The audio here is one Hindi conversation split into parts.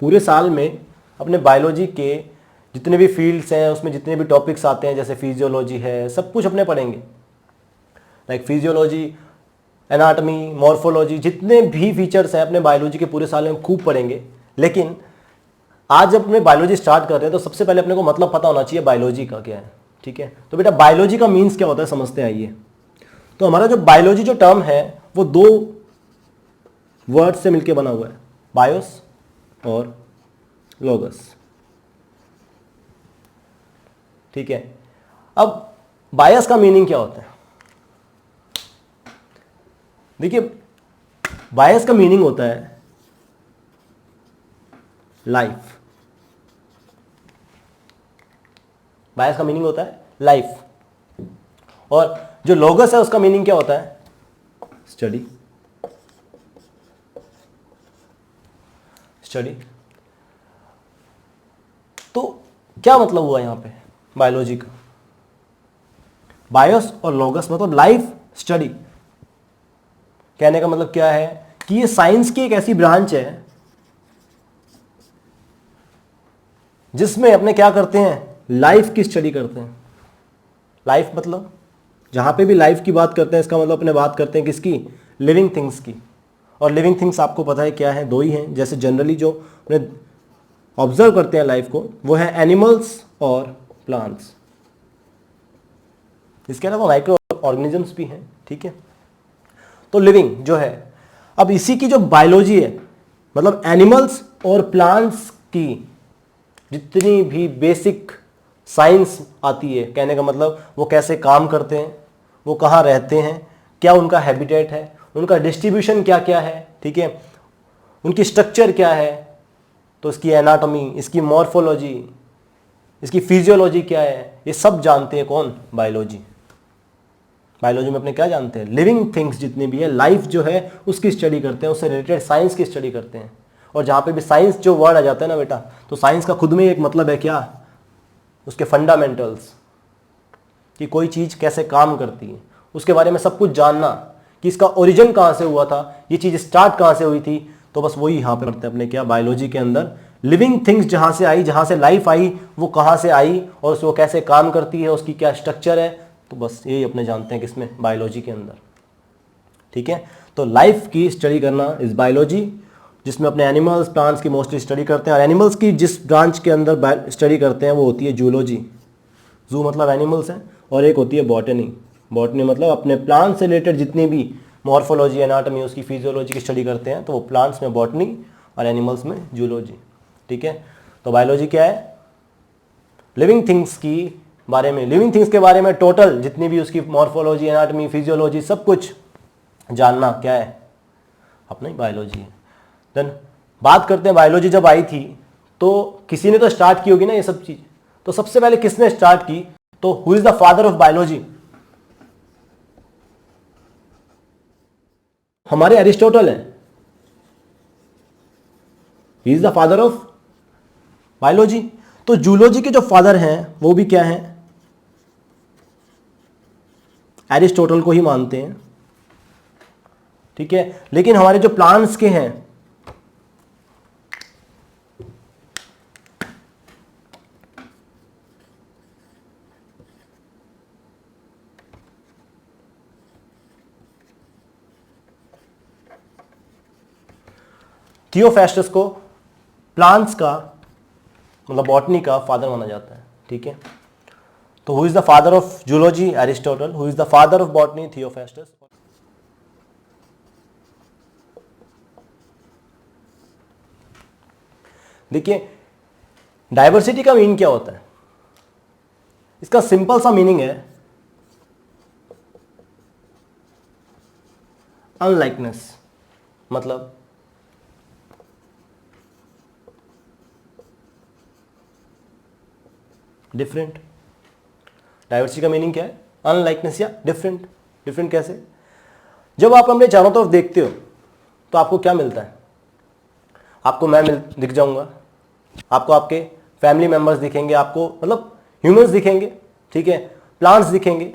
पूरे साल में अपने बायोलॉजी के जितने भी फील्ड्स हैं उसमें जितने भी टॉपिक्स आते हैं, जैसे फिजियोलॉजी है, सब कुछ अपने पढ़ेंगे। लाइक फिजियोलॉजी, एनाटॉमी, मॉर्फोलॉजी, जितने भी फीचर्स हैं अपने बायोलॉजी के पूरे साल में खूब पढ़ेंगे। लेकिन आज जब अपने बायोलॉजी स्टार्ट कर रहे हैं तो सबसे पहले अपने को मतलब पता होना चाहिए बायोलॉजी का क्या है। ठीक है, तो बेटा बायोलॉजी का मीन्स क्या होता है समझते आइए। तो हमारा जो बायोलॉजी जो टर्म है वो दो वर्ड से मिलकर बना हुआ है, बायोस और लोगस। ठीक है, अब बायस का मीनिंग क्या होता है? देखिए, बायस का मीनिंग होता है लाइफ। बायस का मीनिंग होता है लाइफ। और जो लोगस है उसका मीनिंग क्या होता है? स्टडी। स्टडी। तो क्या मतलब हुआ यहां पे बायोलॉजी का? बायोस और लोगस मतलब लाइफ, स्टडी। कहने का मतलब क्या है कि ये साइंस की एक ऐसी ब्रांच है जिसमें अपने क्या करते हैं, लाइफ की स्टडी करते हैं। लाइफ मतलब जहां पे भी लाइफ की बात करते हैं इसका मतलब अपने बात करते हैं किसकी? लिविंग थिंग्स की। और लिविंग थिंग्स आपको पता है क्या है? दो ही हैं। जैसे जनरली जो अपने ऑब्जर्व करते हैं लाइफ को वो है एनिमल्स और प्लांट्स। इसके अलावा माइक्रो ऑर्गेनिजम्स भी हैं। ठीक है, तो लिविंग जो है, अब इसी की जो बायोलॉजी है मतलब एनिमल्स और प्लांट्स की जितनी भी बेसिक साइंस आती है, कहने का मतलब वो कैसे काम करते हैं, वो कहाँ रहते हैं, क्या उनका हैबिटेट है, उनका डिस्ट्रीब्यूशन क्या क्या है, ठीक है, उनकी स्ट्रक्चर क्या है, तो इसकी एनाटॉमी, इसकी मॉर्फोलॉजी, इसकी फिजियोलॉजी क्या है, ये सब जानते हैं कौन? बायोलॉजी। बायोलॉजी में अपने क्या जानते हैं? लिविंग थिंग्स जितनी भी है, लाइफ जो है उसकी स्टडी करते हैं, उससे रिलेटेड साइंस की स्टडी करते हैं। और जहाँ पे भी साइंस जो वर्ड आ जाता है ना बेटा, तो साइंस का खुद में एक मतलब है क्या? उसके फंडामेंटल्स, कि कोई चीज़ कैसे काम करती है, उसके बारे में सब कुछ जानना, कि इसका ओरिजिन कहाँ से हुआ था, ये चीज़ स्टार्ट कहाँ से हुई थी। तो बस वही यहाँ पे करते हैं अपने क्या, बायोलॉजी के अंदर लिविंग थिंग्स जहाँ से आई, जहाँ से लाइफ आई, वो कहाँ से आई और वो कैसे काम करती है, उसकी क्या स्ट्रक्चर है, तो बस यही अपने जानते हैं किसमें? बायोलॉजी के अंदर। ठीक है, तो लाइफ की स्टडी करना इज बायोलॉजी, जिसमें अपने एनिमल्स प्लांट्स की मोस्टली स्टडी करते हैं। और एनिमल्स की जिस ब्रांच के अंदर स्टडी करते हैं वो होती है जूलॉजी। जू मतलब एनिमल्स हैं, और एक होती है बॉटनी। बॉटनी मतलब अपने प्लांट से रिलेटेड जितनी भी मॉर्फोलॉजी, एनाटॉमी, उसकी फिजियोलॉजी की स्टडी करते हैं, तो वो प्लांट्स में बॉटनी और एनिमल्स में जूलॉजी। ठीक है, तो बायोलॉजी क्या है? लिविंग थिंग्स की बारे में, लिविंग थिंग्स के बारे में टोटल जितनी भी उसकी मॉर्फोलॉजी, एनाटॉमी, फिजियोलॉजी सब कुछ जानना क्या है? अपना ही बायोलॉजी है। देन बात करते हैं बायोलॉजी जब आई थी तो किसी ने तो स्टार्ट की होगी ना ये सब चीज। तो सबसे पहले किसने स्टार्ट की? तो who is the father of biology? हमारे एरिस्टोटल है, he is the father of biology. तो जूलॉजी के जो फादर हैं वो भी क्या हैं? एरिस्टोटल को ही मानते हैं। ठीक है, लेकिन हमारे जो प्लांट्स के हैं थियोफेस्टस को प्लांट्स का मतलब बॉटनी का फादर माना जाता है। ठीक है, तो who is the father of zoology? Aristotle. Who is the father of botany? Theophrastus. देखिए, डाइवर्सिटी का मीनिंग क्या होता है? इसका सिंपल सा मीनिंग है अनलाइकनेस, मतलब डिफरेंट। डाइवर्सिटी का मीनिंग क्या है? अनलाइकनेस या डिफरेंट। डिफरेंट कैसे? जब आप अपने चारों तरफ देखते हो तो आपको क्या मिलता है? आपको मैं दिख जाऊंगा, आपको आपके फैमिली मेंबर्स दिखेंगे, आपको मतलब ह्यूमंस दिखेंगे, ठीक है, प्लांट्स दिखेंगे।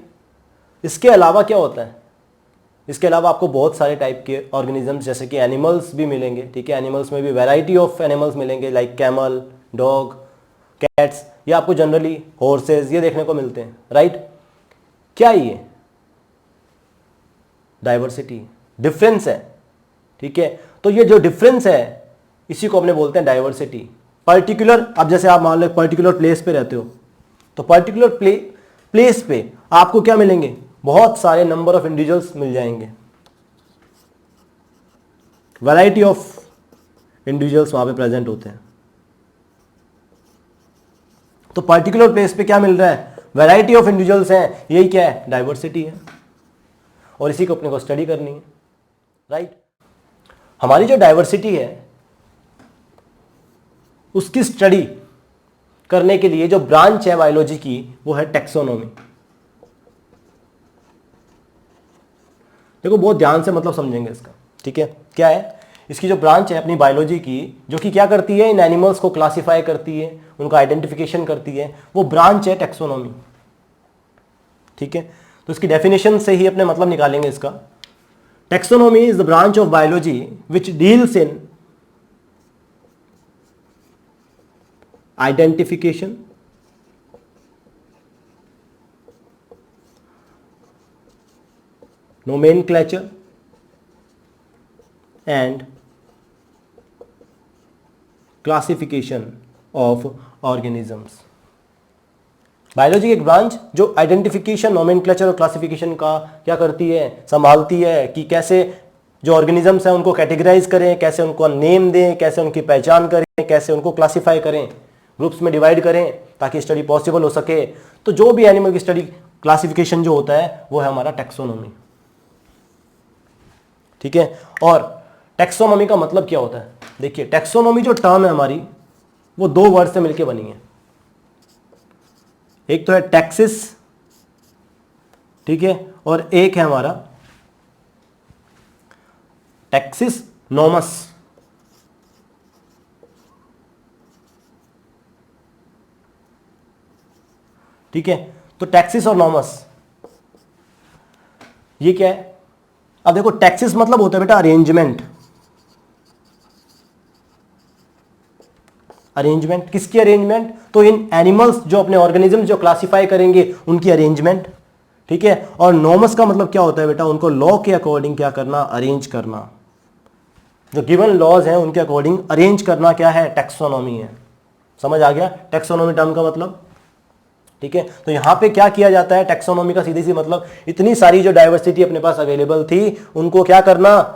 इसके अलावा क्या होता है? इसके अलावा आपको बहुत सारे टाइप के ऑर्गेनिजम्स जैसे कि एनिमल्स भी मिलेंगे, ठीक है। एनिमल्स में भी वैरायटी ऑफ एनिमल्स मिलेंगे लाइक कैमल, डॉग, कैट्स, या आपको जनरली हॉर्सेज ये देखने को मिलते हैं, राइट। क्या ये डाइवर्सिटी, डिफरेंस है, ठीक है। तो ये जो डिफरेंस है इसी को अपने बोलते हैं डाइवर्सिटी। पर्टिकुलर, अब जैसे आप मान लो पर्टिकुलर प्लेस पे रहते हो, तो पर्टिकुलर प्लेस पे आपको क्या मिलेंगे, बहुत सारे नंबर ऑफ इंडिविजुअल्स मिल जाएंगे, वैरायटी ऑफ इंडिविजुअल्स वहां पे प्रेजेंट होते हैं। तो पर्टिकुलर प्लेस पे क्या मिल रहा है, वैरायटी ऑफ इंडिविजुअल्स हैं, यही क्या है, डाइवर्सिटी है, और इसी को अपने को स्टडी करनी है, राइट। हमारी जो डाइवर्सिटी है उसकी स्टडी करने के लिए जो ब्रांच है बायोलॉजी की वो है टैक्सोनॉमी। देखो बहुत ध्यान से मतलब समझेंगे इसका, ठीक है। क्या है इसकी जो ब्रांच है अपनी बायोलॉजी की, जो कि क्या करती है, इन एनिमल्स को क्लासिफाई करती है, उनका आइडेंटिफिकेशन करती है, वो ब्रांच है टैक्सोनॉमी, ठीक है। तो इसकी डेफिनेशन से ही अपने मतलब निकालेंगे इसका। Taxonomy is the branch of biology which deals in identification, nomenclature and classification of organisms। Biology की एक ब्रांच जो आइडेंटिफिकेशन, नोमेनक्लेचर और क्लासिफिकेशन का क्या करती है, संभालती है, कि कैसे जो ऑर्गेनिजम्स हैं उनको कैटेगराइज करें, कैसे उनको नेम दें, कैसे उनकी पहचान करें, कैसे उनको क्लासिफाई करें, ग्रुप्स में डिवाइड करें ताकि स्टडी पॉसिबल हो सके। तो जो भी एनिमल की स्टडी क्लासिफिकेशन जो होता है वो है हमारा टैक्सोनॉमी, ठीक है। और टैक्सोनॉमी का मतलब क्या होता है, देखिए टैक्सोनॉमी जो टर्म है हमारी वो दो वर्ड से मिलकर बनी है। एक तो है टैक्सिस, ठीक है, और एक है हमारा टैक्सिस नोमस, ठीक है। तो टैक्सिस और नोमस ये क्या है, अब देखो टैक्सिस मतलब होता है बेटा अरेंजमेंट। अरेंजमेंट किसकी अरेंजमेंट, तो इन एनिमल्स जो अपने ऑर्गेनिज्म जो क्लासिफाई करेंगे उनकी अरेंजमेंट, ठीक है। और नॉर्मस का मतलब क्या होता है बेटा, उनको लॉ के अकॉर्डिंग क्या करना, अरेंज करना, जो गिवन लॉज हैं उनके अकॉर्डिंग अरेंज करना क्या है, टैक्सोनॉमी है। समझ आ गया टैक्सोनॉमी टर्म का मतलब, ठीक है। तो यहां पे क्या किया जाता है, टैक्सोनॉमी का सीधी सी मतलब इतनी सारी जो डाइवर्सिटी अपने पास अवेलेबल थी उनको क्या करना,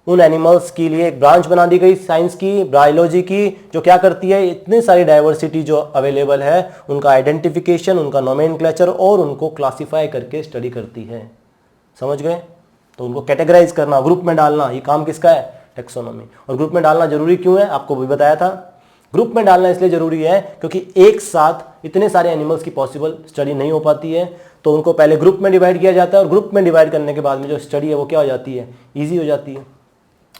उन एनिमल्स के लिए एक ब्रांच बना दी गई साइंस की, बायोलॉजी की, जो क्या करती है इतनी सारी डाइवर्सिटी जो अवेलेबल है उनका आइडेंटिफिकेशन, उनका नोमेनक्लेचर और उनको क्लासिफाई करके स्टडी करती है। समझ गए, तो उनको कैटेगराइज करना, ग्रुप में डालना, ये काम किसका है, टैक्सोनॉमी। और ग्रुप में डालना जरूरी क्यों है, आपको भी बताया था। ग्रुप में डालना इसलिए जरूरी है क्योंकि एक साथ इतने सारे एनिमल्स की पॉसिबल स्टडी नहीं हो पाती है, तो उनको पहले ग्रुप में डिवाइड किया जाता है और ग्रुप में डिवाइड करने के बाद में जो स्टडी है वो क्या हो जाती है, ईजी हो जाती है।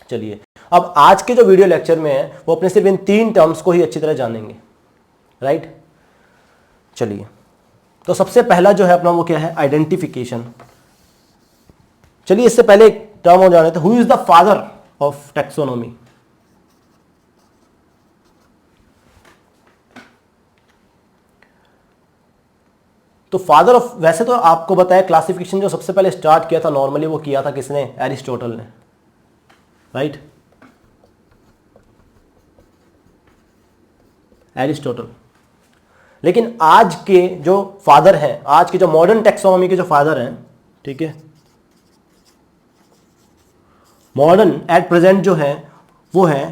चलिए अब आज के जो वीडियो लेक्चर में है वो अपने सिर्फ इन 3 टर्म्स को ही अच्छी तरह जानेंगे, राइट। चलिए तो सबसे पहला जो है अपना वो क्या है, आइडेंटिफिकेशन। चलिए इससे पहले एक टर्म हो जाने थे, who is the father of taxonomy. तो फादर ऑफ, वैसे तो आपको बताया क्लासिफिकेशन जो सबसे पहले स्टार्ट किया था नॉर्मली वो किया था किसने, एरिस्टोटल ने, राइट, एरिस्टोटल। लेकिन आज के जो फादर हैं, आज के जो मॉडर्न टैक्सोनॉमी के जो फादर हैं, ठीक है, मॉडर्न एट प्रेजेंट जो है वो है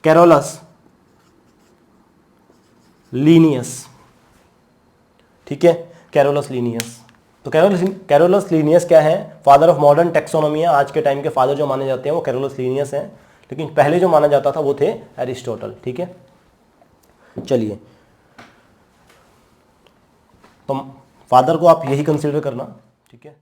कैरोलस लीनियस, ठीक है, कैरोलस लीनियस। तो कैरोलस लीनियस क्या है, फादर ऑफ मॉडर्न टैक्सोनॉमी है। आज के टाइम के फादर जो माने जाते हैं वो कैरोलस लीनियस हैं, लेकिन पहले जो माना जाता था वो थे एरिस्टोटल, ठीक है। चलिए तो फादर को आप यही कंसीडर करना, ठीक है।